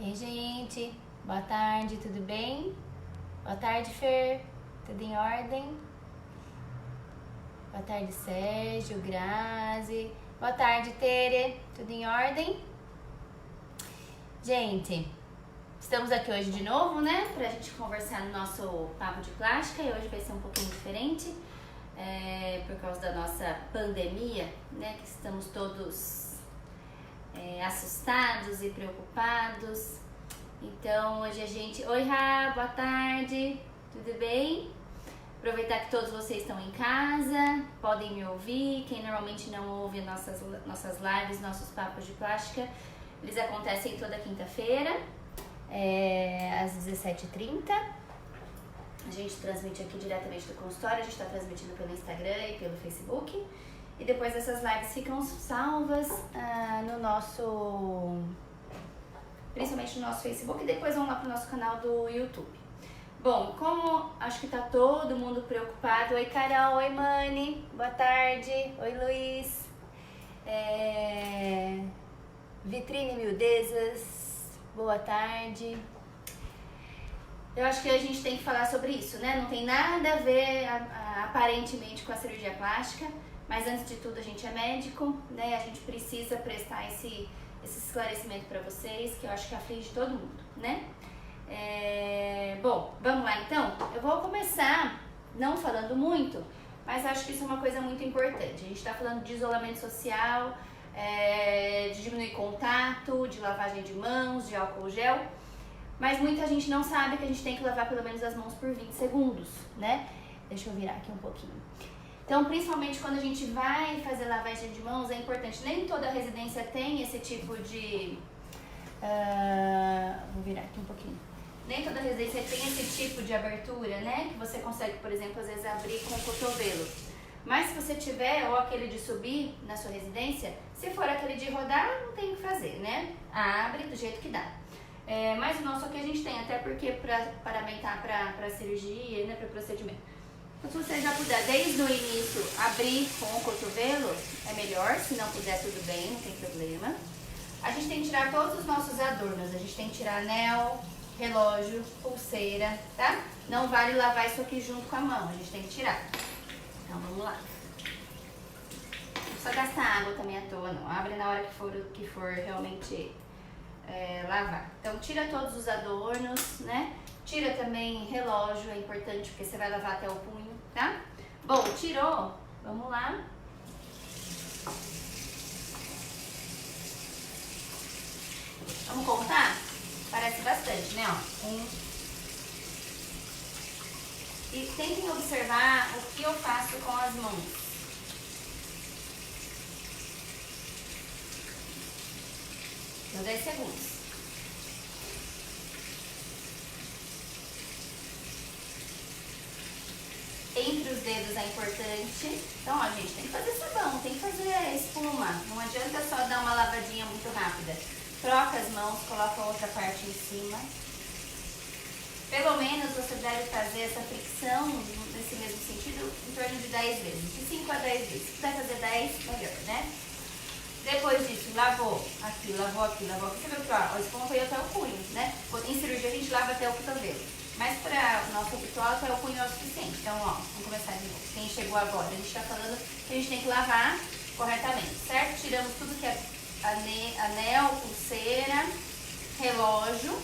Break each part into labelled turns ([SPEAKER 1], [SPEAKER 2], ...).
[SPEAKER 1] Ei, gente, boa tarde, tudo bem? Boa tarde, Fer, tudo em ordem? Boa tarde, Sérgio, Grazi. Boa tarde, Tere, tudo em ordem? Gente, estamos aqui hoje de novo, né? Pra gente conversar no nosso papo de plástica e hoje vai ser um pouquinho diferente por causa da nossa pandemia, né? Que estamos todos assustados e preocupados. Então hoje a gente... Oi, Rá, boa tarde, tudo bem? Aproveitar que todos vocês estão em casa, podem me ouvir. Quem normalmente não ouve nossas lives, nossos papos de plástica, eles acontecem toda quinta-feira, às 17h30. A gente transmite aqui diretamente do consultório, a gente está transmitindo pelo Instagram e pelo Facebook. E depois essas lives ficam salvas no nosso... principalmente no nosso Facebook, e depois vão lá pro nosso canal do YouTube. Bom, como acho que tá todo mundo preocupado... Oi, Carol, oi, Mani, boa tarde. Oi, Luiz. Vitrine Mildezas, boa tarde. Eu acho que a gente tem que falar sobre isso, né? Não tem nada a ver, aparentemente, com a cirurgia plástica, mas antes de tudo a gente é médico, né? A gente precisa prestar esse esclarecimento para vocês, que eu acho que aflige todo mundo, né? Bom, vamos lá então? Eu vou começar não falando muito, mas acho que isso é uma coisa muito importante. A gente está falando de isolamento social, de diminuir contato, de lavagem de mãos, de álcool gel, mas muita gente não sabe que a gente tem que lavar pelo menos as mãos por 20 segundos, né? Deixa eu virar aqui um pouquinho. Então, principalmente quando a gente vai fazer lavagem de mãos, é importante. Nem toda residência tem esse tipo de... vou virar aqui um pouquinho. Nem toda residência tem esse tipo de abertura, né? Que você consegue, por exemplo, às vezes abrir com o cotovelo. Mas se você tiver, ou aquele de subir na sua residência, se for aquele de rodar, não tem o que fazer, né? Abre do jeito que dá. Mas o nosso aqui a gente tem, até porque para paramentar para cirurgia, né? Para procedimento. Então, se você já puder, desde o início, abrir com o cotovelo, é melhor. Se não puder, tudo bem, não tem problema. A gente tem que tirar todos os nossos adornos. A gente tem que tirar anel, relógio, pulseira, tá? Não vale lavar isso aqui junto com a mão, a gente tem que tirar. Então, vamos lá. Não precisa gastar água também à toa, não. Abre na hora que for realmente lavar. Então, tira todos os adornos, né? Tira também relógio, é importante, porque você vai lavar até o punho, tá? Bom, tirou, vamos lá. Vamos contar? Parece bastante, né? Ó, 1. E tentem observar o que eu faço com as mãos. Deu 10 segundos. Entre os dedos é importante. Então, ó, gente, tem que fazer sabão, tem que fazer espuma. Não adianta só dar uma lavadinha muito rápida. Troca as mãos, coloca a outra parte em cima. Pelo menos você deve fazer essa fricção, nesse mesmo sentido, em torno de 10 vezes. De 5 a 10 vezes. Se puder fazer 10, melhor, né? Depois disso, lavou aqui, lavou aqui, lavou aqui. Você viu que ó, a espuma foi até o punho, né? Em cirurgia a gente lava até o cotovelo. Mas para o nosso habitual, até o punho é o suficiente. Então, ó, vamos começar de novo. Quem chegou agora, a gente está falando que a gente tem que lavar corretamente, certo? Tiramos tudo que é anel, pulseira, relógio.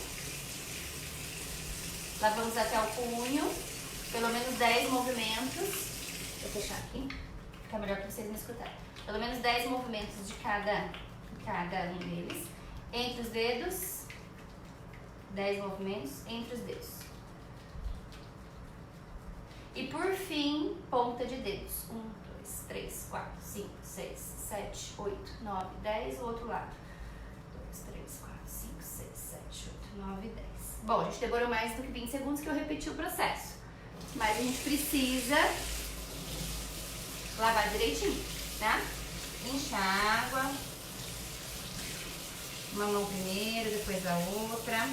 [SPEAKER 1] Lavamos até o punho, pelo menos 10 movimentos. Vou fechar aqui, fica melhor para vocês me escutarem. Pelo menos 10 movimentos de cada um deles. Entre os dedos, 10 movimentos entre os dedos. E por fim, ponta de dedos. 1, 2, 3, 4, 5, 6, 7, 8, 9, 10. O outro lado. 2, 3, 4, 5, 6, 7, 8, 9, 10. Bom, a gente demorou mais do que 20 segundos que eu repeti o processo. Mas a gente precisa lavar direitinho, tá? Enxágua. Uma mão primeiro, depois a outra.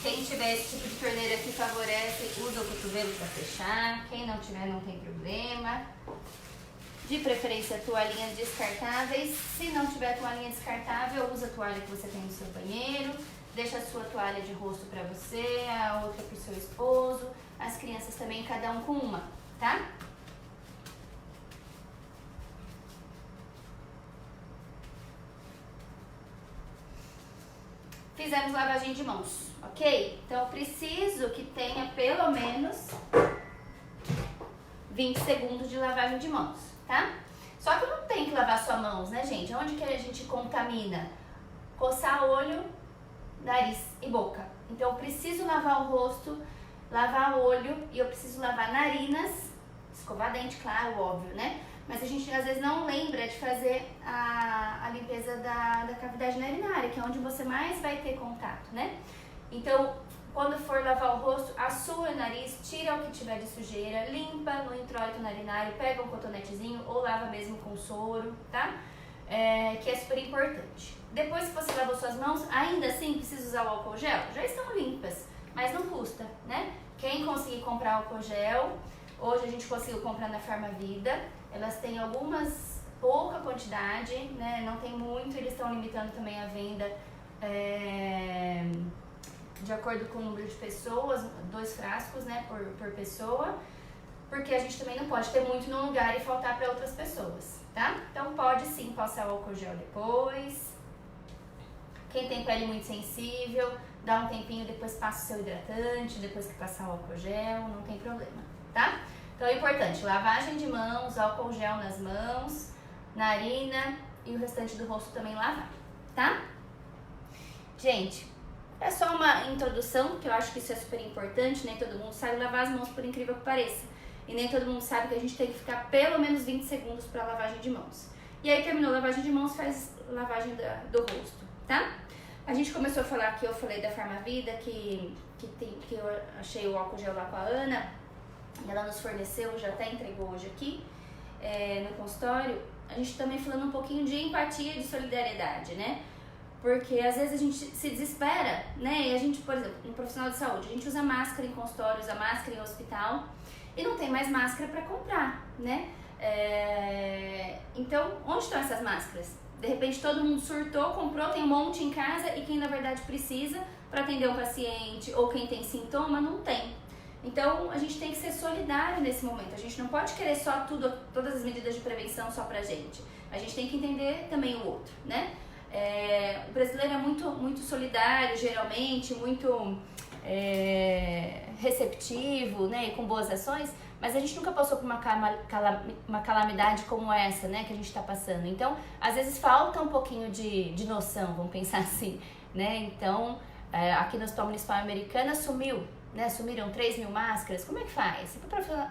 [SPEAKER 1] Quem tiver esse tipo de torneira que favorece, usa o cotovelo para fechar. Quem não tiver, não tem problema. De preferência, toalhinhas descartáveis. Se não tiver toalhinha descartável, usa a toalha que você tem no seu banheiro. Deixa a sua toalha de rosto para você, a outra para o seu esposo. As crianças também, cada um com uma, tá? Fizemos lavagem de mãos, ok? Então, eu preciso que tenha pelo menos 20 segundos de lavagem de mãos, tá? Só que não tem que lavar só mãos, né, gente? Onde que a gente contamina? Coçar olho, nariz e boca. Então, eu preciso lavar o rosto, lavar olho e eu preciso lavar narinas, escovar dente, claro, óbvio, né? Mas a gente às vezes não lembra de fazer a limpeza da cavidade narinária, que é onde você mais vai ter contato, né? Então, quando for lavar o rosto, assua o nariz, tira o que tiver de sujeira, limpa no introito narinário, pega um cotonetezinho ou lava mesmo com soro, tá? Que é super importante. Depois que você lavou suas mãos, ainda assim precisa usar o álcool gel? Já estão limpas, mas não custa, né? Quem conseguir comprar álcool gel, hoje a gente conseguiu comprar na Farmavida. Elas têm pouca quantidade, né? Não tem muito, eles estão limitando também a venda de acordo com o número de pessoas, 2 frascos, né, por pessoa, porque a gente também não pode ter muito num lugar e faltar para outras pessoas, tá? Então pode sim passar o álcool gel depois. Quem tem pele muito sensível, dá um tempinho, depois passa o seu hidratante, depois que passar o álcool gel, não tem problema, tá? Então é importante, lavagem de mãos, álcool gel nas mãos, narina e o restante do rosto também lavar, tá? Gente, é só uma introdução, que eu acho que isso é super importante, nem todo mundo sabe lavar as mãos, por incrível que pareça. E nem todo mundo sabe que a gente tem que ficar pelo menos 20 segundos para lavagem de mãos. E aí terminou a lavagem de mãos, faz lavagem do rosto, tá? A gente começou a falar aqui, eu falei da Farmavida, que eu achei o álcool gel lá com a Ana. Ela nos forneceu, já até entregou hoje aqui no consultório. A gente também falando um pouquinho de empatia e de solidariedade, né? Porque às vezes a gente se desespera, né? E a gente, por exemplo, um profissional de saúde, a gente usa máscara em consultório, usa máscara em hospital e não tem mais máscara para comprar, né? Então, onde estão essas máscaras? De repente todo mundo surtou, comprou, tem um monte em casa e quem na verdade precisa para atender um paciente ou quem tem sintoma, não tem. Então, a gente tem que ser solidário nesse momento. A gente não pode querer só todas as medidas de prevenção só pra gente. A gente tem que entender também o outro, né? O brasileiro é muito solidário, geralmente, muito receptivo, né? E com boas ações, mas a gente nunca passou por uma calamidade como essa, né? Que a gente tá passando. Então, às vezes falta um pouquinho de noção, vamos pensar assim, né? Então, aqui no Hospital Municipal Americana sumiram 3.000 máscaras, como é que faz? Se o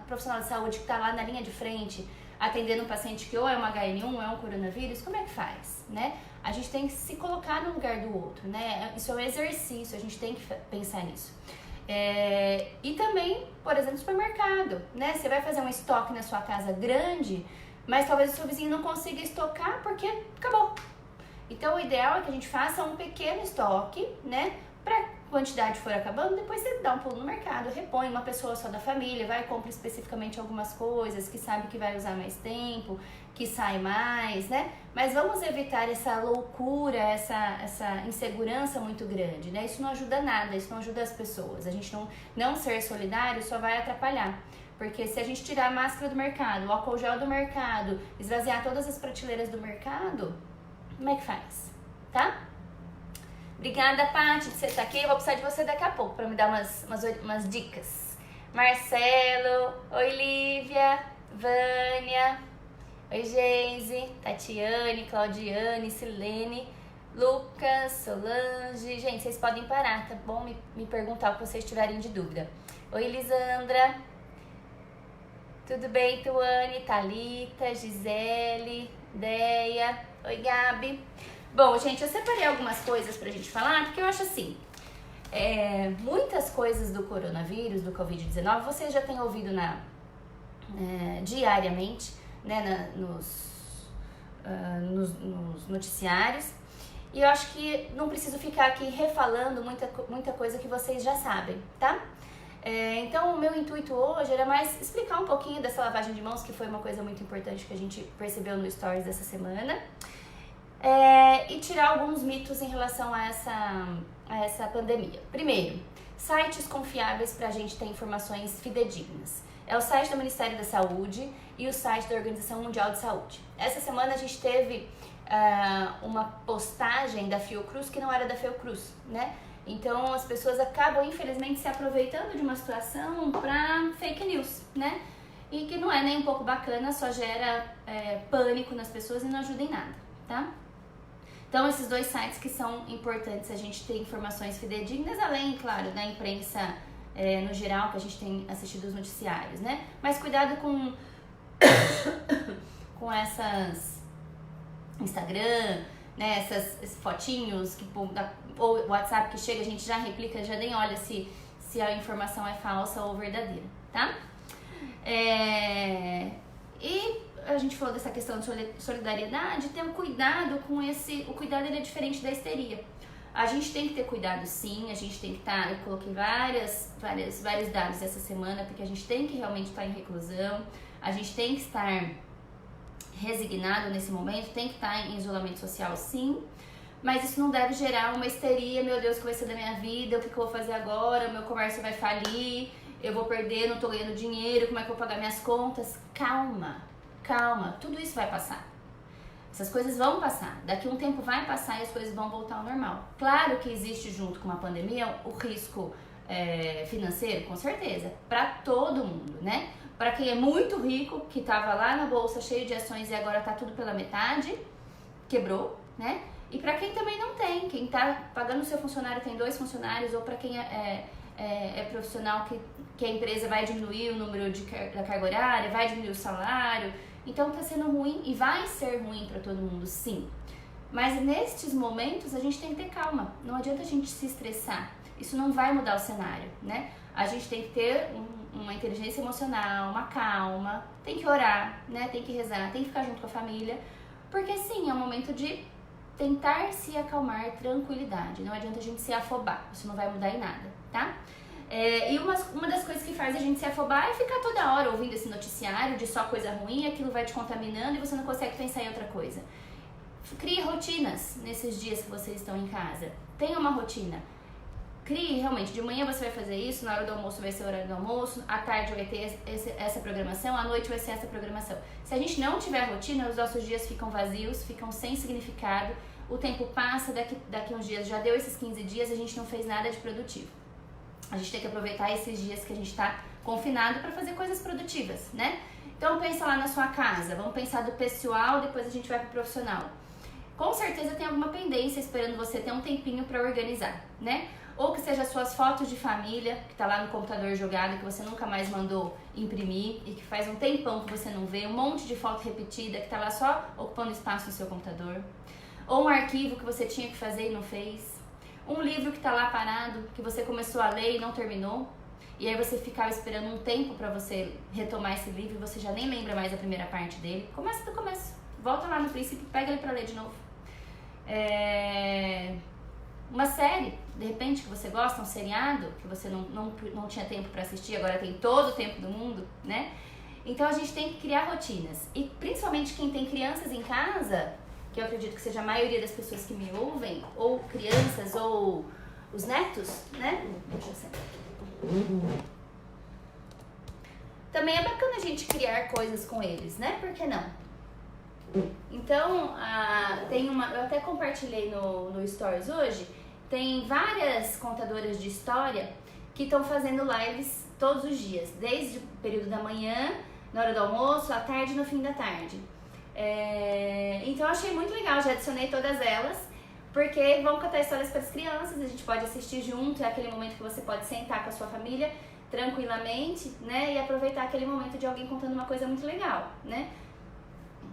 [SPEAKER 1] profissional de saúde que está lá na linha de frente, atendendo um paciente que ou é um HN1 ou é um coronavírus, como é que faz, né? A gente tem que se colocar no lugar do outro, né? Isso é um exercício, a gente tem que pensar nisso. E também, por exemplo, supermercado, né? Você vai fazer um estoque na sua casa grande, mas talvez o seu vizinho não consiga estocar porque acabou. Então, o ideal é que a gente faça um pequeno estoque, né? Para quantidade for acabando, depois você dá um pulo no mercado, repõe uma pessoa só da família, vai e compra especificamente algumas coisas que sabe que vai usar mais tempo, que sai mais, né? Mas vamos evitar essa loucura, essa insegurança muito grande, né? Isso não ajuda nada, isso não ajuda as pessoas. A gente não ser solidário só vai atrapalhar. Porque se a gente tirar a máscara do mercado, o álcool gel do mercado, esvaziar todas as prateleiras do mercado, como é que faz? Tá? Obrigada, Paty, de você estar aqui. Eu vou precisar de você daqui a pouco para me dar umas dicas. Marcelo, oi Lívia, Vânia, oi Geise, Tatiane, Claudiane, Silene, Lucas, Solange. Gente, vocês podem parar, tá bom? Me perguntar o que vocês tiverem de dúvida. Oi Lisandra, tudo bem, Tuane, Thalita, Gisele, Deia, oi Gabi. Bom, gente, eu separei algumas coisas pra gente falar, porque eu acho assim, muitas coisas do coronavírus, do Covid-19, vocês já têm ouvido diariamente, né, nos noticiários, e eu acho que não preciso ficar aqui refalando muita coisa que vocês já sabem, tá? Então, o meu intuito hoje era mais explicar um pouquinho dessa lavagem de mãos, que foi uma coisa muito importante que a gente percebeu no Stories dessa semana. E tirar alguns mitos em relação a essa pandemia. Primeiro, sites confiáveis para a gente ter informações fidedignas. É o site do Ministério da Saúde e o site da Organização Mundial de Saúde. Essa semana a gente teve uma postagem da Fiocruz que não era da Fiocruz, né? Então as pessoas acabam, infelizmente, se aproveitando de uma situação para fake news, né? E que não é nem um pouco bacana, só gera pânico nas pessoas e não ajuda em nada, tá? Então, esses dois sites que são importantes a gente ter informações fidedignas, além, claro, da imprensa no geral, que a gente tem assistido os noticiários, né? Mas cuidado com essas Instagram, né? Essas fotinhos, ou WhatsApp que chega, a gente já replica, já nem olha se a informação é falsa ou verdadeira, tá? E a gente falou dessa questão de solidariedade, ter um cuidado com o cuidado ele é diferente da histeria. A gente tem que ter cuidado sim, a gente tem que estar, eu coloquei vários dados essa semana, porque a gente tem que realmente estar em reclusão, a gente tem que estar resignado nesse momento, tem que estar em isolamento social sim, mas isso não deve gerar uma histeria, meu Deus, o que vai ser da minha vida, o que eu vou fazer agora, o meu comércio vai falir, eu vou perder, não tô ganhando dinheiro, como é que eu vou pagar minhas contas? Calma, tudo isso vai passar. Essas coisas vão passar. Daqui a um tempo vai passar e as coisas vão voltar ao normal. Claro que existe junto com uma pandemia o risco financeiro, com certeza, para todo mundo, né? Para quem é muito rico, que estava lá na bolsa cheio de ações e agora tá tudo pela metade, quebrou, né? E para quem também não tem, quem tá pagando o seu funcionário, tem 2 funcionários, ou para quem é profissional que a empresa vai diminuir o número da carga horária, vai diminuir o salário. Então tá sendo ruim e vai ser ruim para todo mundo, sim. Mas nestes momentos a gente tem que ter calma. Não adianta a gente se estressar. Isso não vai mudar o cenário, né? A gente tem que ter uma inteligência emocional, uma calma, tem que orar, né? Tem que rezar, tem que ficar junto com a família. Porque sim, é um momento de tentar se acalmar, tranquilidade. Não adianta a gente se afobar, isso não vai mudar em nada, tá? E uma das coisas que faz a gente se afobar é ficar toda hora ouvindo esse noticiário de só coisa ruim, aquilo vai te contaminando e você não consegue pensar em outra coisa. Crie rotinas nesses dias que vocês estão em casa. Tenha uma rotina. Crie realmente, de manhã você vai fazer isso, na hora do almoço vai ser o horário do almoço, à tarde vai ter essa programação, à noite vai ser essa programação. Se a gente não tiver rotina, os nossos dias ficam vazios, ficam sem significado, o tempo passa, daqui uns dias, já deu esses 15 dias, a gente não fez nada de produtivo. A gente tem que aproveitar esses dias que a gente está confinado para fazer coisas produtivas, né? Então pensa lá na sua casa, vamos pensar do pessoal, depois a gente vai pro profissional. Com certeza tem alguma pendência esperando você ter um tempinho para organizar, né? Ou que seja suas fotos de família, que tá lá no computador jogado, que você nunca mais mandou imprimir e que faz um tempão que você não vê, um monte de foto repetida que tá lá só ocupando espaço no seu computador. Ou um arquivo que você tinha que fazer e não fez. Um livro que tá lá parado, que você começou a ler e não terminou, e aí você ficava esperando um tempo para você retomar esse livro e você já nem lembra mais a primeira parte dele. Começa do começo, volta lá no princípio, pega ele para ler de novo. Uma série, de repente, que você gosta, um seriado, que você não tinha tempo para assistir, agora tem todo o tempo do mundo, né? Então a gente tem que criar rotinas. E principalmente quem tem crianças em casa, que eu acredito que seja a maioria das pessoas que me ouvem, ou crianças, ou os netos, né? Deixa eu sentar aqui. Também é bacana a gente criar coisas com eles, né? Por que não? Então, eu até compartilhei no Stories hoje, tem várias contadoras de história que estão fazendo lives todos os dias, desde o período da manhã, na hora do almoço, à tarde e no fim da tarde. Então eu achei muito legal, já adicionei todas elas, porque vão contar histórias para as crianças, a gente pode assistir junto, é aquele momento que você pode sentar com a sua família tranquilamente, né, e aproveitar aquele momento de alguém contando uma coisa muito legal, né.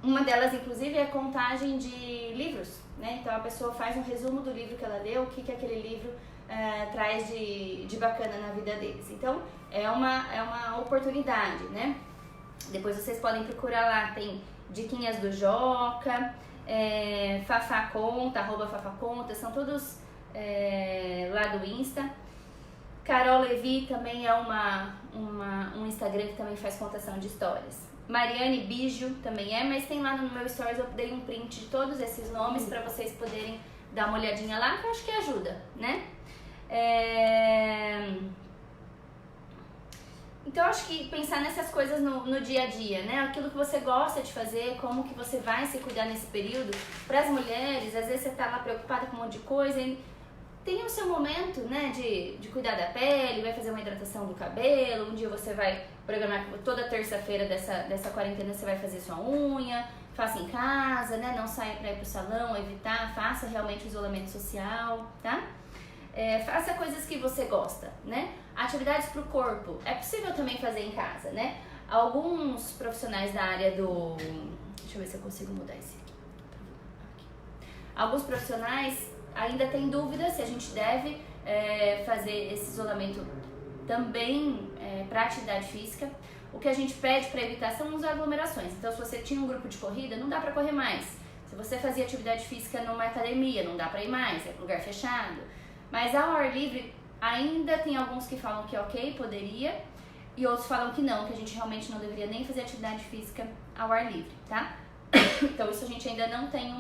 [SPEAKER 1] Uma delas, inclusive, é a contagem de livros, né, então a pessoa faz um resumo do livro que ela leu, o que aquele livro traz de bacana na vida deles. Então é uma oportunidade, né. Depois vocês podem procurar lá, tem Diquinhas do Joca, Fafaconta, @Fafaconta, são todos lá do Insta. Carol Levi também é um Instagram que também faz contação de histórias. Mariane Bijo também é, mas tem lá no meu stories, eu dei um print de todos esses nomes para vocês poderem dar uma olhadinha lá, que eu acho que ajuda, né? Então, eu acho que pensar nessas coisas no dia a dia, né? Aquilo que você gosta de fazer, como que você vai se cuidar nesse período. Para as mulheres, às vezes você tá lá preocupada com um monte de coisa e tem o seu momento, né, de cuidar da pele, vai fazer uma hidratação do cabelo, um dia você vai programar toda terça-feira dessa quarentena você vai fazer sua unha, faça em casa, né, não saia para ir pro salão, evitar, faça realmente o isolamento social, tá? Faça coisas que você gosta, né? Atividades pro corpo, é possível também fazer em casa, né? Alguns profissionais da área do... Deixa eu ver se eu consigo mudar esse aqui. Alguns profissionais ainda tem dúvida se a gente deve fazer esse isolamento também para atividade física. O que a gente pede para evitar são as aglomerações. Então, se você tinha um grupo de corrida, não dá para correr mais. Se você fazia atividade física numa academia, não dá para ir mais, é lugar fechado. Mas ao ar livre, ainda tem alguns que falam que ok, poderia, e outros falam que não, que a gente realmente não deveria nem fazer atividade física ao ar livre, tá? Então, isso a gente ainda não tem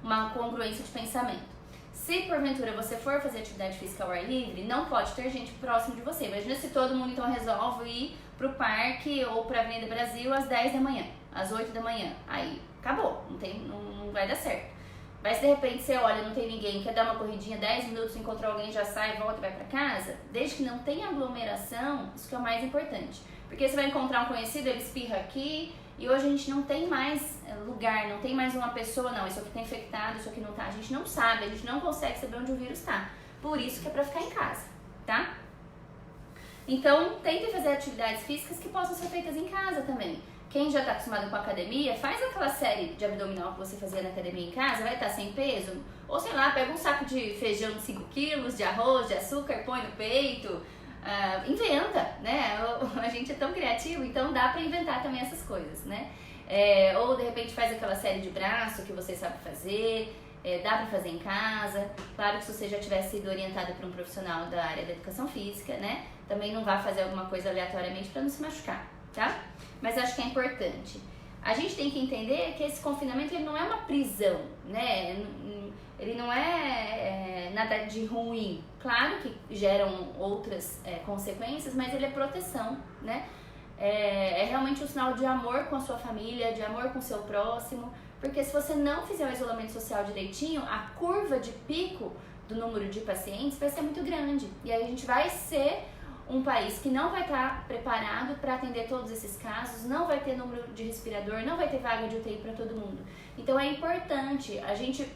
[SPEAKER 1] uma congruência de pensamento. Se porventura você for fazer atividade física ao ar livre, não pode ter gente próximo de você. Imagina se todo mundo então resolve ir pro parque ou pra Avenida Brasil às 10 da manhã, às 8 da manhã. Aí acabou, não vai dar certo. Mas de repente você olha, não tem ninguém, quer dar uma corridinha, 10 minutos, encontra alguém, já sai, volta e vai pra casa. Desde que não tenha aglomeração, isso que é o mais importante. Porque você vai encontrar um conhecido, ele espirra aqui, e hoje a gente não tem mais lugar, não tem mais uma pessoa, não, isso aqui tá infectado, isso aqui não tá. A gente não sabe, a gente não consegue saber onde o vírus tá. Por isso que é pra ficar em casa, tá? Então, tentem fazer atividades físicas que possam ser feitas em casa também. Quem já tá acostumado com a academia, faz aquela série de abdominal que você fazia na academia em casa, vai estar sem peso. Ou sei lá, pega um saco de feijão de 5 quilos, de arroz, de açúcar, põe no peito. Inventa, né? A gente é tão criativo, então dá pra inventar também essas coisas, né? Ou de repente faz aquela série de braço que você sabe fazer, dá pra fazer em casa. Claro que se você já tivesse sido orientada por um profissional da área da educação física, né? Também não vá fazer alguma coisa aleatoriamente pra não se machucar, tá? Mas acho que é importante. A gente tem que entender que esse confinamento ele não é uma prisão, né? Ele não é nada de ruim. Claro que geram outras consequências, mas ele é proteção, né? É realmente um sinal de amor com a sua família, de amor com o seu próximo. Porque se você não fizer o isolamento social direitinho, a curva de pico do número de pacientes vai ser muito grande. E aí a gente vai ser um país que não vai estar preparado para atender todos esses casos, não vai ter número de respirador, não vai ter vaga de UTI para todo mundo. Então é importante, a gente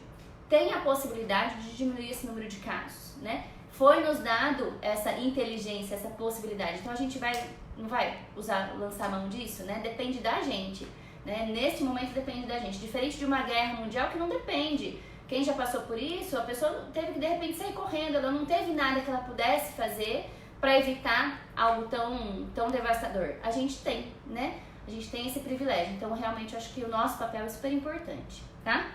[SPEAKER 1] tem a possibilidade de diminuir esse número de casos, né? Foi nos dado essa inteligência, essa possibilidade. Então a gente não vai lançar mão disso, né? Depende da gente, né? Nesse momento depende da gente. Diferente de uma guerra mundial que não depende. Quem já passou por isso, a pessoa teve que de repente sair correndo, ela não teve nada que ela pudesse fazer para evitar algo tão devastador. A gente tem, né? A gente tem esse privilégio. Então, realmente, eu acho que o nosso papel é super importante, tá?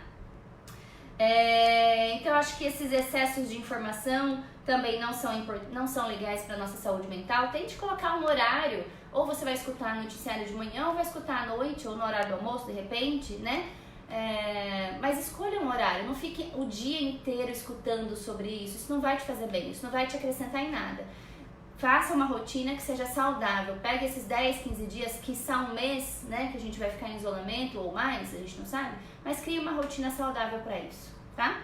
[SPEAKER 1] Então, eu acho que esses excessos de informação também não são legais para nossa saúde mental. Tente colocar um horário, ou você vai escutar noticiário de manhã, ou vai escutar à noite, ou no horário do almoço, de repente, né? Mas escolha um horário, não fique o dia inteiro escutando sobre isso. Isso não vai te fazer bem, isso não vai te acrescentar em nada. Faça uma rotina que seja saudável. Pega esses 10, 15 dias, que são um mês, né? Que a gente vai ficar em isolamento ou mais, a gente não sabe. Mas crie uma rotina saudável para isso, tá?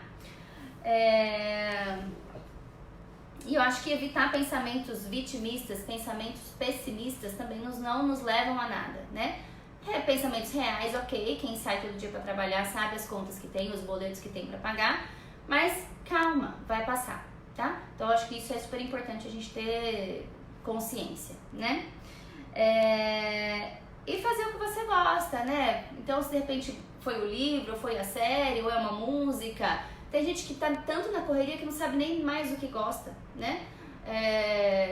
[SPEAKER 1] E eu acho que evitar pensamentos vitimistas, pensamentos pessimistas também não nos levam a nada, né? Pensamentos reais, ok. Quem sai todo dia para trabalhar sabe as contas que tem, os boletos que tem para pagar. Mas calma, vai passar. Tá? Então, eu acho que isso é super importante a gente ter consciência, né? E fazer o que você gosta, né? Então, se de repente foi o livro, ou foi a série, ou é uma música, tem gente que tá tanto na correria que não sabe nem mais o que gosta, né?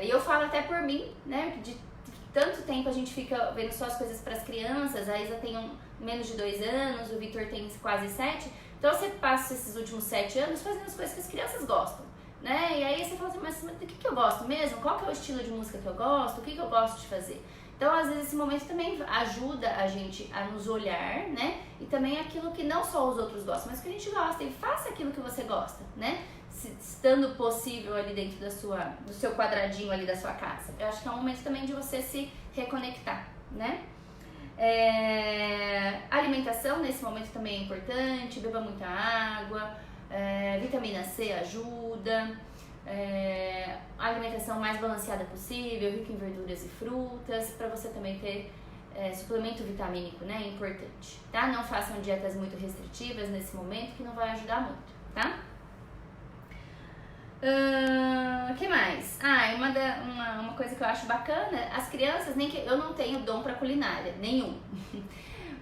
[SPEAKER 1] E eu falo até por mim, né? De tanto tempo a gente fica vendo só as coisas para as crianças, a Isa tem menos de 2 anos, o Vitor tem quase 7, então você passa esses últimos 7 anos fazendo as coisas que as crianças gostam. né? E aí você fala assim, mas do que eu gosto mesmo? Qual que é o estilo de música que eu gosto? O que eu gosto de fazer? Então, às vezes, esse momento também ajuda a gente a nos olhar, né? E também aquilo que não só os outros gostam, mas que a gente gosta. E faça aquilo que você gosta, né? Estando possível ali dentro do seu quadradinho ali da sua casa. Eu acho que é um momento também de você se reconectar, né? Alimentação nesse momento também é importante, beba muita água, vitamina C ajuda, alimentação mais balanceada possível, rica em verduras e frutas, para você também ter suplemento vitamínico, né? É importante, tá? Não façam dietas muito restritivas nesse momento, que não vai ajudar muito, tá? Que mais? Uma coisa que eu acho bacana, as crianças, nem que eu não tenho dom pra culinária, nenhum.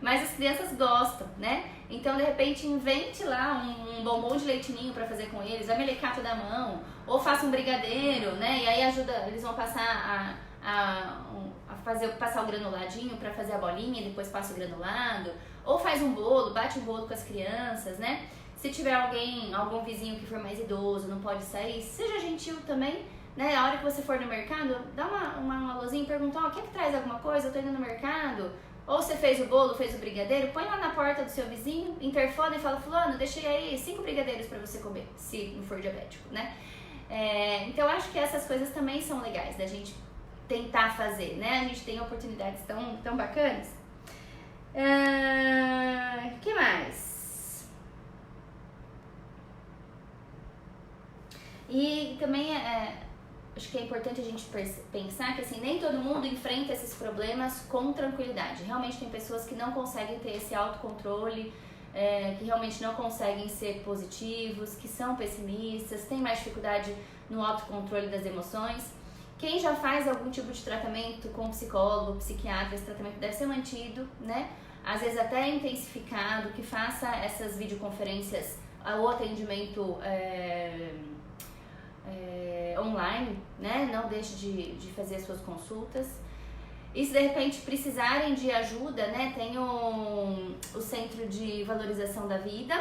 [SPEAKER 1] Mas as crianças gostam, né? Então, de repente, invente lá um bombom de leite ninho pra fazer com eles, a melecato da mão, ou faça um brigadeiro, né? E aí ajuda, eles vão passar passar o granuladinho pra fazer a bolinha e depois passa o granulado. Ou faz um bolo, bate um bolo com as crianças, né? Se tiver algum vizinho que for mais idoso, não pode sair, seja gentil também, né? A hora que você for no mercado, dá uma alôzinha e pergunta, quer que traz alguma coisa? Eu tô indo no mercado. Ou você fez o bolo, fez o brigadeiro, põe lá na porta do seu vizinho, interfona e fala, fulano, deixei aí 5 brigadeiros pra você comer, se não for diabético, né? Então, acho que essas coisas também são legais da gente tentar fazer, né? A gente tem oportunidades tão bacanas. Que mais? E também acho que é importante a gente pensar que assim, nem todo mundo enfrenta esses problemas com tranquilidade. Realmente tem pessoas que não conseguem ter esse autocontrole, que realmente não conseguem ser positivos, que são pessimistas, têm mais dificuldade no autocontrole das emoções. Quem já faz algum tipo de tratamento com psicólogo, psiquiatra, esse tratamento deve ser mantido, né? Às vezes até intensificado, que faça essas videoconferências ou atendimento online, né? Não deixe de fazer as suas consultas. E se de repente precisarem de ajuda, né? Tem o Centro de Valorização da Vida,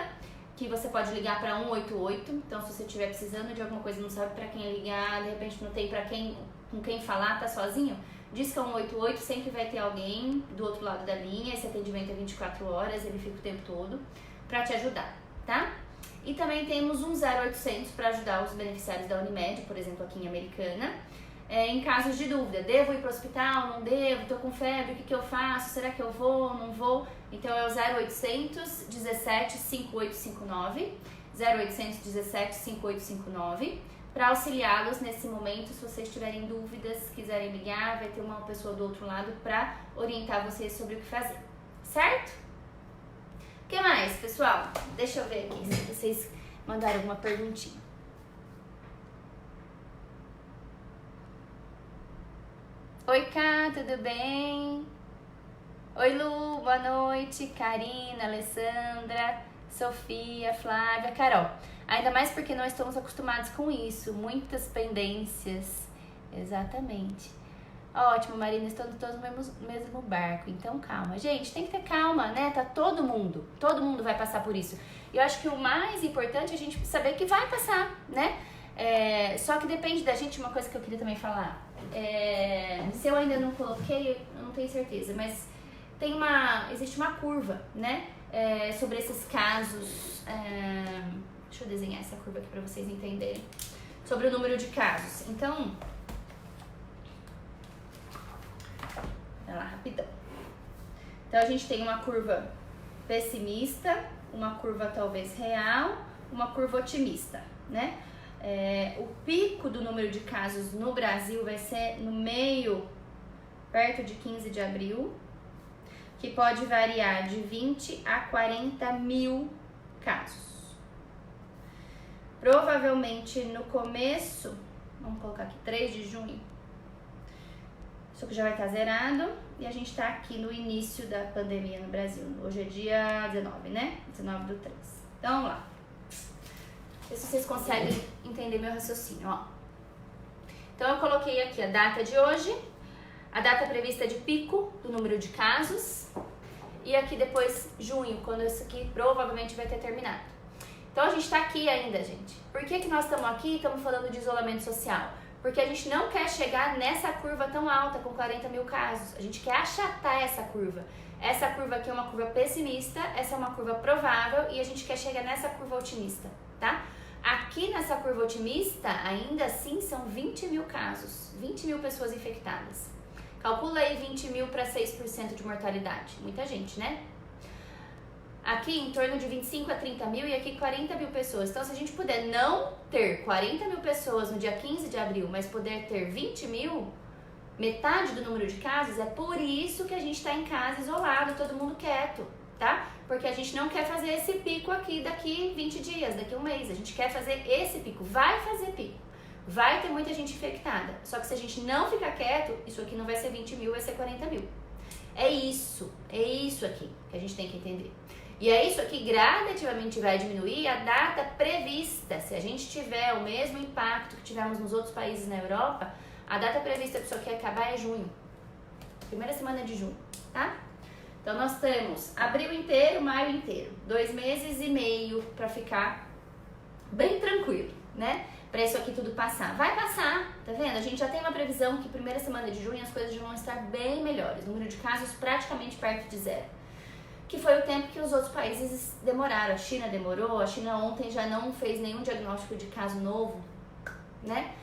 [SPEAKER 1] que você pode ligar para 188. Então, se você estiver precisando de alguma coisa, não sabe para quem ligar, de repente não tem com quem falar, tá sozinho, diz que é 188, sempre vai ter alguém do outro lado da linha. Esse atendimento é 24 horas, ele fica o tempo todo para te ajudar, tá? E também temos um 0800 para ajudar os beneficiários da Unimed, por exemplo, aqui em Americana, em casos de dúvida. Devo ir para o hospital? Não devo? Estou com febre? O que eu faço? Será que eu vou? Não vou? Então é o 0800 17 5859, 0800 17 5859, para auxiliá-los nesse momento. Se vocês tiverem dúvidas, quiserem ligar, vai ter uma pessoa do outro lado para orientar vocês sobre o que fazer, certo? O que mais, pessoal? Deixa eu ver aqui se vocês mandaram alguma perguntinha. Oi, Cá, tudo bem? Oi, Lu, boa noite. Karina, Alessandra, Sofia, Flávia, Carol. Ainda mais porque nós estamos acostumados com isso, muitas pendências. Exatamente. Ótimo, Marina, estamos todos no mesmo barco, então calma. Gente, tem que ter calma, né? Tá todo mundo vai passar por isso. E eu acho que o mais importante é a gente saber que vai passar, né? Só que depende da gente. Uma coisa que eu queria também falar, se eu ainda não coloquei, eu não tenho certeza, mas existe uma curva, né? Sobre esses casos, deixa eu desenhar essa curva aqui pra vocês entenderem, sobre o número de casos. Então, vai lá, rapidão. Então, a gente tem uma curva pessimista, uma curva talvez real, uma curva otimista, né? O pico do número de casos no Brasil vai ser no meio, perto de 15 de abril, que pode variar de 20 a 40 mil casos. Provavelmente no começo, vamos colocar aqui 3 de junho, isso aqui já vai estar zerado e a gente está aqui no início da pandemia no Brasil. Hoje é dia 19, né? 19/3. Então, vamos lá. Ver se vocês conseguem entender meu raciocínio, ó. Então, eu coloquei aqui a data de hoje, a data prevista de pico do número de casos e aqui depois junho, quando isso aqui provavelmente vai ter terminado. Então a gente tá aqui ainda, gente. Por que que nós estamos aqui e estamos falando de isolamento social? Porque a gente não quer chegar nessa curva tão alta, com 40 mil casos. A gente quer achatar essa curva. Essa curva aqui é uma curva pessimista, essa é uma curva provável e a gente quer chegar nessa curva otimista, tá? Aqui nessa curva otimista, ainda assim, são 20 mil casos, 20 mil pessoas infectadas. Calcula aí 20 mil para 6% de mortalidade. Muita gente, né? Aqui em torno de 25 a 30 mil e aqui 40 mil pessoas. Então, se a gente puder não ter 40 mil pessoas no dia 15 de abril, mas poder ter 20 mil, metade do número de casos, é por isso que a gente está em casa isolado, todo mundo quieto, tá? Porque a gente não quer fazer esse pico aqui daqui 20 dias, daqui um mês. A gente quer fazer esse pico, vai fazer pico. Vai ter muita gente infectada. Só que se a gente não ficar quieto, isso aqui não vai ser 20 mil, vai ser 40 mil. É isso aqui que a gente tem que entender. E é isso aqui gradativamente vai diminuir a data prevista. Se a gente tiver o mesmo impacto que tivemos nos outros países na Europa, a data prevista para isso aqui acabar é junho. Primeira semana de junho, tá? Então nós temos abril inteiro, maio inteiro. 2 meses e meio para ficar bem tranquilo, né? Para isso aqui tudo passar. Vai passar, tá vendo? A gente já tem uma previsão que primeira semana de junho as coisas já vão estar bem melhores. Número de casos praticamente perto de zero. Que foi o tempo que os outros países demoraram. A China demorou, a China ontem já não fez nenhum diagnóstico de caso novo, né?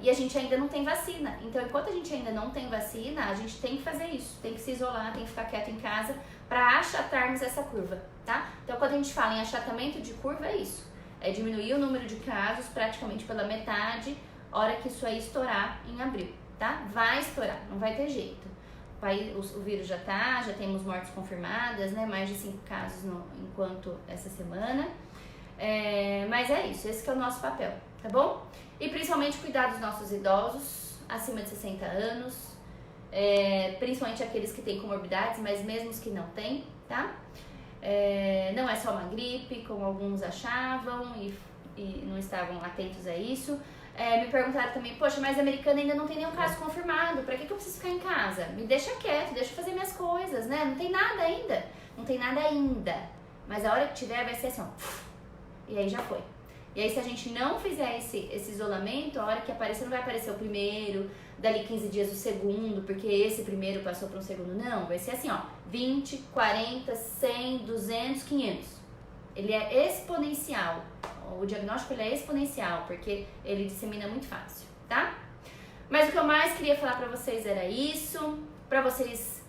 [SPEAKER 1] E a gente ainda não tem vacina. Então, enquanto a gente ainda não tem vacina, a gente tem que fazer isso. Tem que se isolar, tem que ficar quieto em casa para achatarmos essa curva, tá? Então, quando a gente fala em achatamento de curva, é isso. É diminuir o número de casos praticamente pela metade, hora que isso aí estourar em abril, tá? Vai estourar, não vai ter jeito. O vírus já temos mortes confirmadas, né? Mais de 5 casos enquanto essa semana. Mas é isso, esse que é o nosso papel, tá bom? E principalmente cuidar dos nossos idosos acima de 60 anos, principalmente aqueles que têm comorbidades, mas mesmo os que não têm, tá? Não é só uma gripe, como alguns achavam e não estavam atentos a isso. Me perguntaram também, poxa, mas a americana ainda não tem nenhum caso confirmado, pra que eu preciso ficar em casa? Me deixa quieto, deixa eu fazer minhas coisas, né? Não tem nada ainda, mas a hora que tiver vai ser assim, ó, e aí já foi. E aí se a gente não fizer esse isolamento, a hora que aparecer não vai aparecer o primeiro, dali 15 dias o segundo, porque esse primeiro passou para um segundo, não, vai ser assim, ó, 20, 40, 100, 200, 500. Ele é exponencial. O diagnóstico ele é exponencial, porque ele dissemina muito fácil, tá? Mas o que eu mais queria falar pra vocês era isso, pra vocês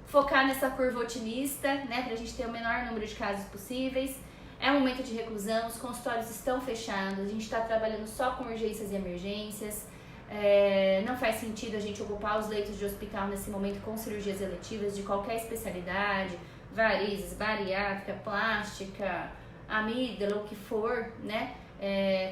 [SPEAKER 1] focar nessa curva otimista, né? Pra gente ter o menor número de casos possíveis. É um momento de reclusão, os consultórios estão fechados, a gente tá trabalhando só com urgências e emergências. Não faz sentido a gente ocupar os leitos de hospital nesse momento com cirurgias eletivas de qualquer especialidade, varizes, bariátrica, plástica, amígdala, o que for, né?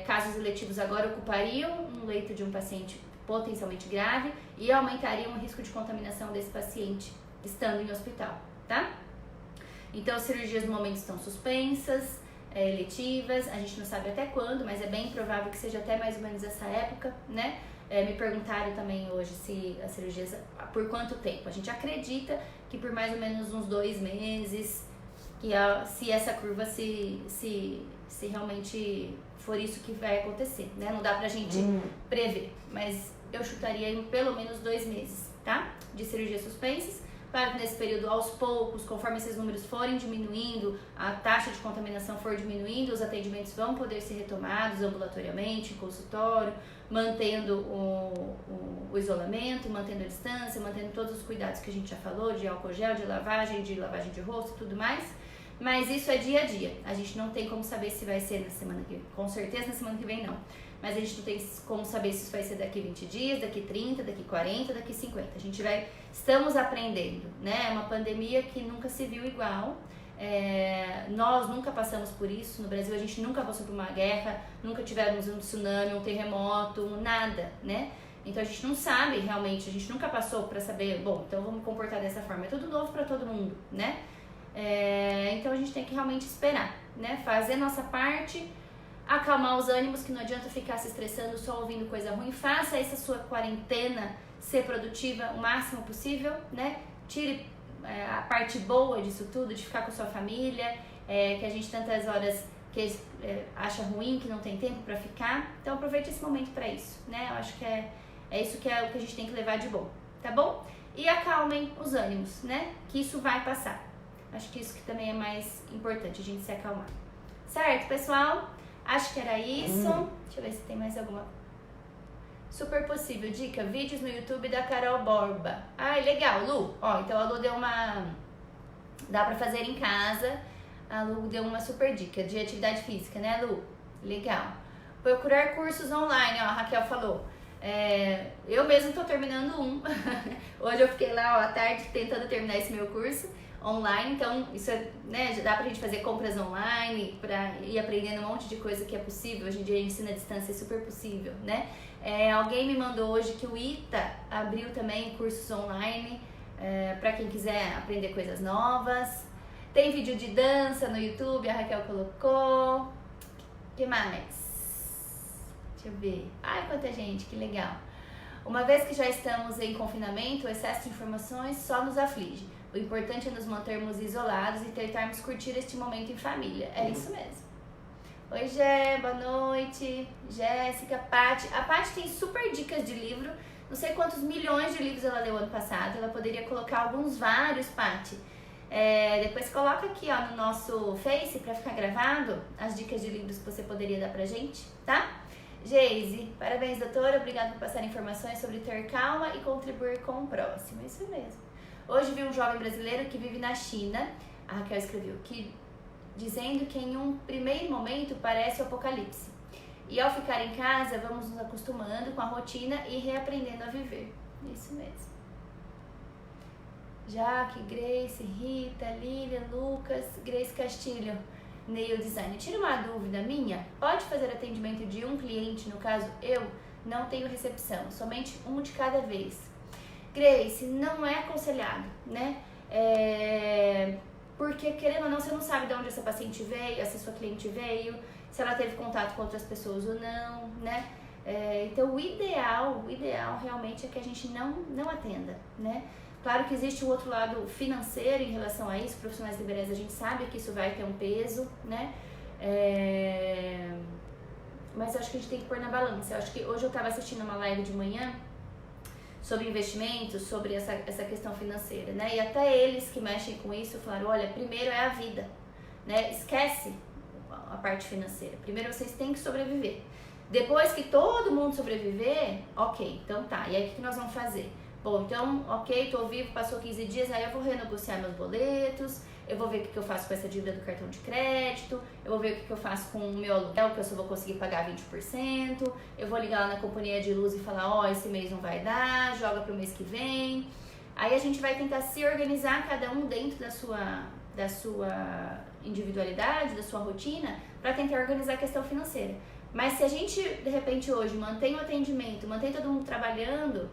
[SPEAKER 1] Casos eletivos agora ocupariam um leito de um paciente potencialmente grave e aumentariam o risco de contaminação desse paciente estando em hospital, tá? Então, as cirurgias no momento estão suspensas, eletivas, a gente não sabe até quando, mas é bem provável que seja até mais ou menos essa época, né? Me perguntaram também hoje se as cirurgias, por quanto tempo? A gente acredita que por mais ou menos uns 2 meses, que se essa curva se realmente for isso que vai acontecer, né? Não dá pra gente prever, mas eu chutaria em pelo menos 2 meses, tá? De cirurgias suspensas. Claro que nesse período, aos poucos, conforme esses números forem diminuindo, a taxa de contaminação for diminuindo, os atendimentos vão poder ser retomados ambulatoriamente, em consultório, mantendo o isolamento, mantendo a distância, mantendo todos os cuidados que a gente já falou, de álcool gel, de lavagem de rosto e tudo mais. Mas isso é dia a dia. A gente não tem como saber se vai ser na semana que vem. Com certeza na semana que vem não. Mas a gente não tem como saber se isso vai ser daqui 20 dias, daqui 30, daqui 40, daqui 50. Estamos aprendendo, né? É uma pandemia que nunca se viu igual. Nós nunca passamos por isso. No Brasil a gente nunca passou por uma guerra, nunca tivemos um tsunami, um terremoto, nada, né? Então a gente não sabe realmente, a gente nunca passou para saber, bom, então vamos comportar dessa forma. É tudo novo para todo mundo, né? Então a gente tem que realmente esperar, né? Fazer nossa parte, acalmar os ânimos, que não adianta ficar se estressando só ouvindo coisa ruim. Faça essa sua quarentena ser produtiva o máximo possível, né? Tire a parte boa disso tudo, de ficar com a sua família que a gente tantas horas que acha ruim, que não tem tempo para ficar. Então aproveite esse momento para isso, né? Eu acho que é isso que é o que a gente tem que levar de bom, tá bom? E acalmem os ânimos, né? Que isso vai passar. Acho que isso que também é mais importante, a gente se acalmar. Certo, pessoal? Acho que era isso. Deixa eu ver se tem mais alguma. Super possível. Dica, vídeos no YouTube da Carol Borba. Ai, legal, Lu. Ó, então a Lu deu uma... Dá pra fazer em casa. A Lu deu uma super dica de atividade física, né, Lu? Legal. Procurar cursos online, ó, a Raquel falou. Eu mesmo tô terminando um. Hoje eu fiquei lá, ó, à tarde tentando terminar esse meu curso online. Então, isso né, já dá pra gente fazer compras online, pra ir aprendendo um monte de coisa que é possível. Hoje em dia a ensino à distância é super possível, né? Alguém me mandou hoje que o ITA abriu também cursos online pra quem quiser aprender coisas novas. Tem vídeo de dança no YouTube, a Raquel colocou. O que mais? Deixa eu ver. Ai, quanta gente, que legal. Uma vez que já estamos em confinamento, o excesso de informações só nos aflige. O importante é nos mantermos isolados e tentarmos curtir este momento em família. É isso mesmo. Oi, Gé, boa noite. Jéssica, Paty. A Paty tem super dicas de livro. Não sei quantos milhões de livros ela leu ano passado. Ela poderia colocar vários, Paty. Depois coloca aqui, ó, no nosso Face pra ficar gravado as dicas de livros que você poderia dar pra gente, tá? Geise, parabéns, doutora. Obrigada por passar informações sobre ter calma e contribuir com o próximo. Isso mesmo. Hoje vi um jovem brasileiro que vive na China, a Raquel escreveu, dizendo que em um primeiro momento parece o apocalipse. E ao ficar em casa, vamos nos acostumando com a rotina e reaprendendo a viver. Isso mesmo. Jaque, Grace, Rita, Lília, Lucas, Grace Castilho, Nail Design. Tira uma dúvida minha, pode fazer atendimento de um cliente, no caso eu não tenho recepção, somente um de cada vez. Grace, não é aconselhado, né? Porque querendo ou não, você não sabe de onde essa paciente veio, se sua cliente veio, se ela teve contato com outras pessoas ou não, né? Então o ideal realmente é que a gente não atenda, né? Claro que existe o outro lado financeiro em relação a isso, profissionais liberais, a gente sabe que isso vai ter um peso, né? Mas eu acho que a gente tem que pôr na balança. Eu acho que hoje eu estava assistindo uma live de manhã sobre investimentos, sobre essa questão financeira, né? E até eles que mexem com isso falaram, olha, primeiro é a vida, né? Esquece a parte financeira. Primeiro vocês têm que sobreviver. Depois que todo mundo sobreviver, ok, então tá. E aí o que nós vamos fazer? Bom, então, ok, tô vivo, passou 15 dias, aí eu vou renegociar meus boletos, eu vou ver o que eu faço com essa dívida do cartão de crédito, eu vou ver o que eu faço com o meu aluguel, que eu só vou conseguir pagar 20%, eu vou ligar lá na companhia de luz e falar, ó, esse mês não vai dar, joga pro mês que vem. Aí a gente vai tentar se organizar, cada um dentro da sua individualidade, da sua rotina, para tentar organizar a questão financeira. Mas se a gente, de repente, hoje mantém o atendimento, mantém todo mundo trabalhando,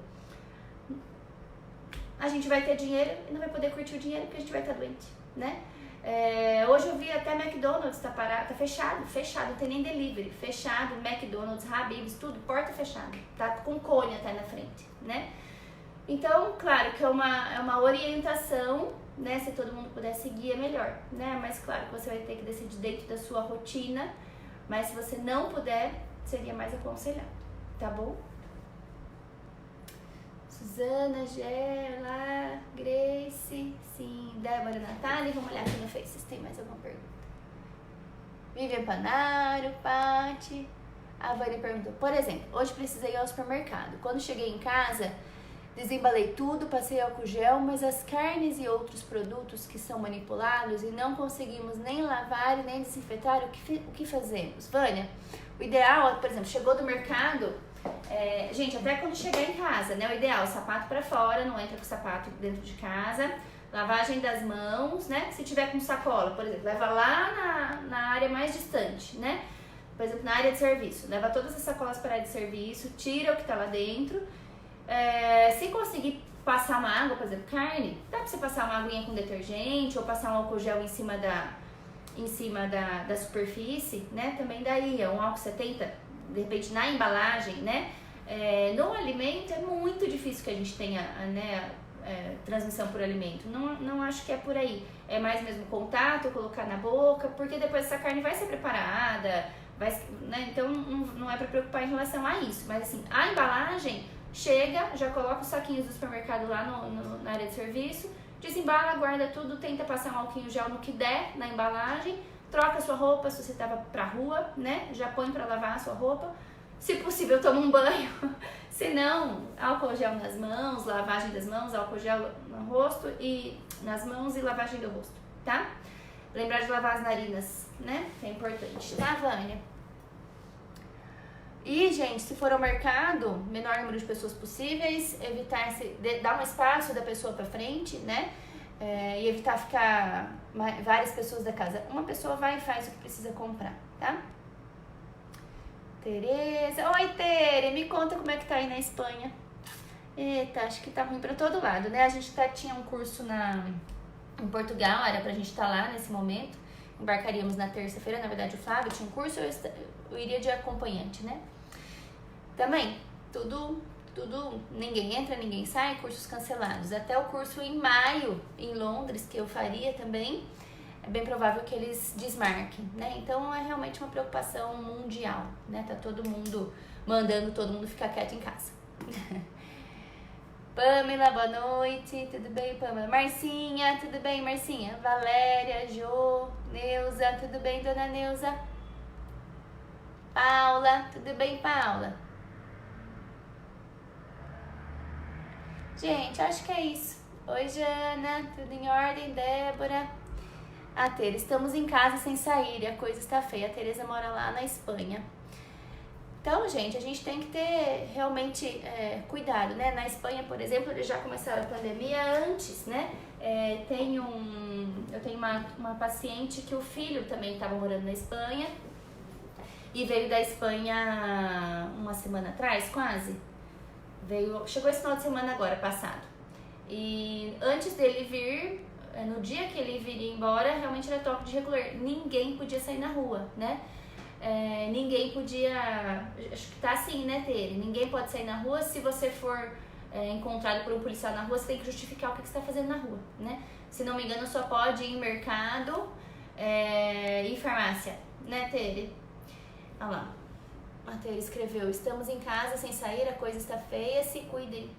[SPEAKER 1] a gente vai ter dinheiro e não vai poder curtir o dinheiro porque a gente vai estar doente, né? Hoje eu vi até McDonald's tá parado, tá fechado, não tem nem delivery, fechado, McDonald's, Habib's, tudo, porta fechada, tá com cone até na frente, né? Então, claro que é uma orientação, né? Se todo mundo puder seguir é melhor, né? Mas claro que você vai ter que decidir dentro da sua rotina, mas se você não puder, seria mais aconselhado, tá bom? Suzana, Gela, Grace, sim, Débora, Natália, vamos olhar aqui no Face se tem mais alguma pergunta. Vivian Panaro, Paty, a Vânia perguntou, por exemplo, hoje precisei ir ao supermercado, quando cheguei em casa, desembalei tudo, passei álcool gel, mas as carnes e outros produtos que são manipulados e não conseguimos nem lavar e nem desinfetar, o que fazemos? Vânia, o ideal, por exemplo, chegou do mercado, gente, até quando chegar em casa, né? O ideal, sapato pra fora, não entra com sapato dentro de casa, lavagem das mãos, né? Se tiver com sacola, por exemplo, leva lá na área mais distante, né? Por exemplo, na área de serviço, leva todas as sacolas para a área de serviço, tira o que tá lá dentro. Se conseguir passar uma água, por exemplo, carne, dá pra você passar uma aguinha com detergente ou passar um álcool gel em cima da superfície, né? Também daí, um álcool 70, de repente na embalagem, né? No alimento é muito difícil que a gente tenha, né, transmissão por alimento. Não acho que é por aí. É mais mesmo contato, colocar na boca, porque depois essa carne vai ser preparada, né? Então não é para preocupar em relação a isso. Mas assim, a embalagem chega, já coloca os saquinhos do supermercado lá na área de serviço, desembala, guarda tudo, tenta passar um álcool gel no que der na embalagem, troca sua roupa se você tava pra rua, né? Já põe pra lavar a sua roupa. Se possível, toma um banho. Se não, álcool gel nas mãos, lavagem das mãos, álcool gel no rosto e nas mãos e lavagem do rosto, tá? Lembrar de lavar as narinas, né? Que é importante, tá, Vânia? E, gente, se for ao mercado, menor número de pessoas possíveis, evitar dar um espaço da pessoa pra frente, né? E evitar ficar várias pessoas da casa. Uma pessoa vai e faz o que precisa comprar, tá? Tereza. Oi, Tere, me conta como é que tá aí na Espanha. Eita, acho que tá ruim pra todo lado, né? A gente tinha um curso em Portugal, era pra gente estar lá nesse momento. Embarcaríamos na terça-feira, na verdade o Flávio tinha um curso, eu iria de acompanhante, né? Também, tudo, ninguém entra, ninguém sai, cursos cancelados. Até o curso em maio, em Londres, que eu faria também, é bem provável que eles desmarquem, né? Então é realmente uma preocupação mundial, né? Tá todo mundo mandando todo mundo ficar quieto em casa. Pamela, boa noite, tudo bem, Pamela? Marcinha, tudo bem, Marcinha? Valéria, Jo, Neuza, tudo bem, dona Neuza? Paula, tudo bem, Paula? Gente, acho que é isso. Oi, Jana, tudo em ordem? Débora? A Tere, estamos em casa sem sair e a coisa está feia. A Tereza mora lá na Espanha. Então, gente, a gente tem que ter realmente cuidado, né? Na Espanha, por exemplo, eles já começaram a pandemia antes, né? Eu tenho uma paciente que o filho também estava morando na Espanha e veio da Espanha uma semana atrás, quase. Chegou esse final de semana agora, passado. E antes dele vir, no dia que ele viria embora, realmente era toque de recolher. Ninguém podia sair na rua, né? Ninguém podia... Acho que tá assim, né, Tere? Ninguém pode sair na rua. Se você for encontrado por um policial na rua, você tem que justificar o que você tá fazendo na rua, né? Se não me engano, só pode ir em mercado e farmácia, né, Tere? Olha lá. A Tere escreveu: estamos em casa sem sair, a coisa está feia, se cuidem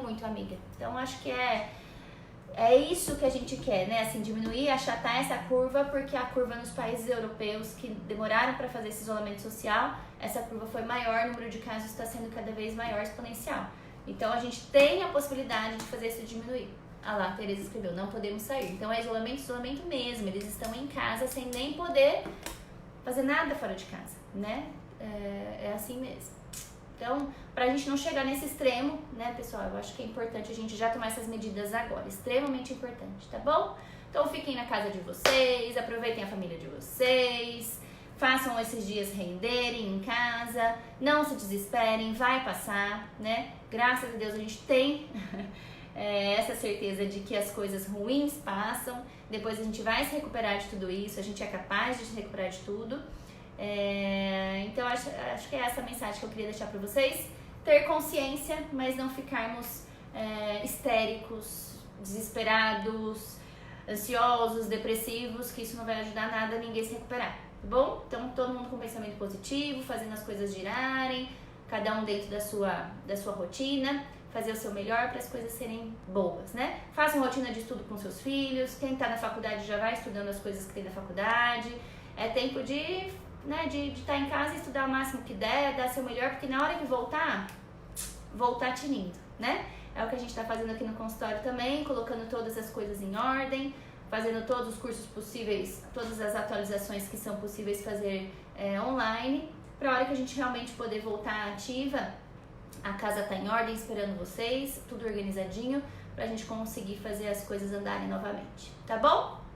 [SPEAKER 1] muito, amiga. Então acho que é isso que a gente quer, né? Assim, diminuir, achatar essa curva, porque a curva nos países europeus que demoraram para fazer esse isolamento social, essa curva foi maior, o número de casos está sendo cada vez maior, exponencial. Então a gente tem a possibilidade de fazer isso diminuir. Ah lá, a Tereza escreveu: não podemos sair. Então é isolamento mesmo, eles estão em casa sem nem poder fazer nada fora de casa, né? É assim mesmo. Então, pra gente não chegar nesse extremo, né, pessoal, eu acho que é importante a gente já tomar essas medidas agora, extremamente importante, tá bom? Então fiquem na casa de vocês, aproveitem a família de vocês, façam esses dias renderem em casa, não se desesperem, vai passar, né? Graças a Deus a gente tem essa certeza de que as coisas ruins passam, depois a gente vai se recuperar de tudo isso, a gente é capaz de se recuperar de tudo. Então acho que é essa a mensagem que eu queria deixar para vocês: ter consciência, mas não ficarmos histéricos, desesperados, ansiosos, depressivos, que isso não vai ajudar nada a ninguém se recuperar, tá bom? Então todo mundo com pensamento positivo, fazendo as coisas girarem, cada um dentro da sua rotina, fazer o seu melhor para as coisas serem boas, né? Façam rotina de estudo com seus filhos, quem tá na faculdade já vai estudando as coisas que tem na faculdade, é tempo de estar em casa e estudar o máximo que der, dar seu melhor, porque na hora que voltar tinindo, né? É o que a gente tá fazendo aqui no consultório também, colocando todas as coisas em ordem, fazendo todos os cursos possíveis, todas as atualizações que são possíveis fazer online, pra hora que a gente realmente poder voltar ativa, a casa tá em ordem, esperando vocês, tudo organizadinho, pra gente conseguir fazer as coisas andarem novamente, tá bom?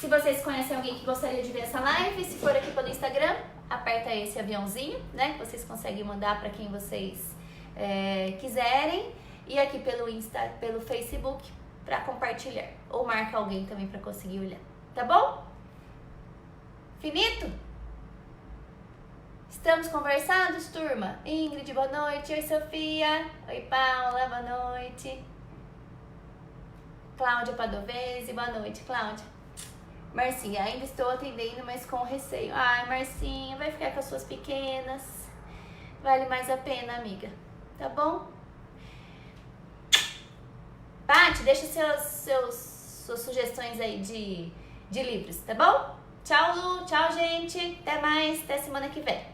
[SPEAKER 1] Se vocês conhecem alguém que gostaria de ver essa live, se for aqui pelo Instagram, aperta esse aviãozinho, né? Que vocês conseguem mandar para quem vocês quiserem. E aqui pelo Facebook para compartilhar. Ou marca alguém também para conseguir olhar. Tá bom? Finito? Estamos conversados, turma? Ingrid, boa noite. Oi, Sofia. Oi, Paula, boa noite. Cláudia Padovese, boa noite, Cláudia. Marcinha, ainda estou atendendo, mas com receio. Ai, Marcinha, vai ficar com as suas pequenas. Vale mais a pena, amiga. Tá bom? Paty, deixa suas sugestões aí de livros, tá bom? Tchau, Lu. Tchau, gente. Até mais. Até semana que vem.